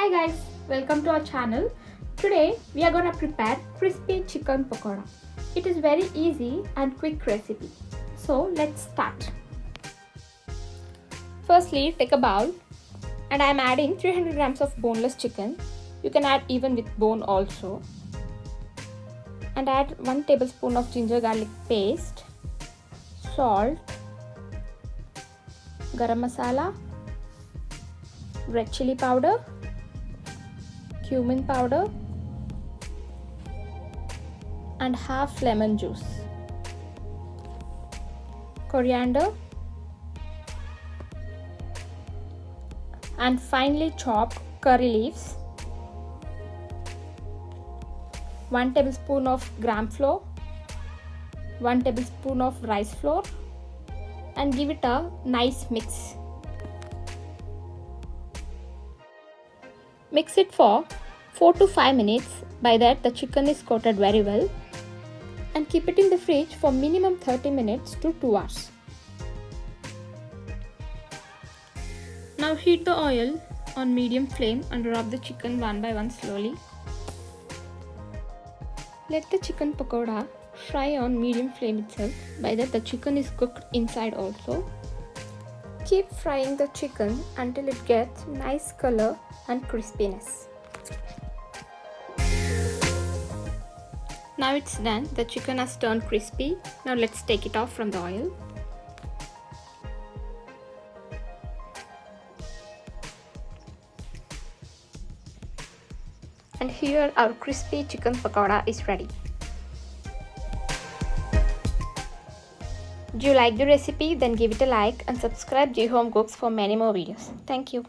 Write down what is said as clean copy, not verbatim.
Hi guys, welcome to our channel. Today we are gonna prepare crispy chicken pakoda. It is very easy and quick recipe. So let's start. Firstly, take a bowl and I am adding 300 grams of boneless chicken. You can add even with bone also. And add 1 tablespoon of ginger garlic paste, salt, garam masala, red chili powder, cumin powder and half lemon juice, coriander and finely chopped curry leaves, 1 tablespoon of gram flour, 1 tablespoon of rice flour and give it a nice mix. Mix it for 4 to 5 minutes. By that the chicken is coated very well, and keep it in the fridge for minimum 30 minutes to 2 hours. Now heat the oil on medium flame and rub the chicken one by one slowly. Let the chicken pakoda fry on medium flame itself. By that the chicken is cooked inside also. Keep frying the chicken until it gets nice color and crispiness. Now it's done. The chicken has turned crispy. Now let's take it off from the oil. And here our crispy chicken pakoda is ready. Do you like the recipe? Then give it a like and subscribe G Home Cooks for many more videos. Thank you.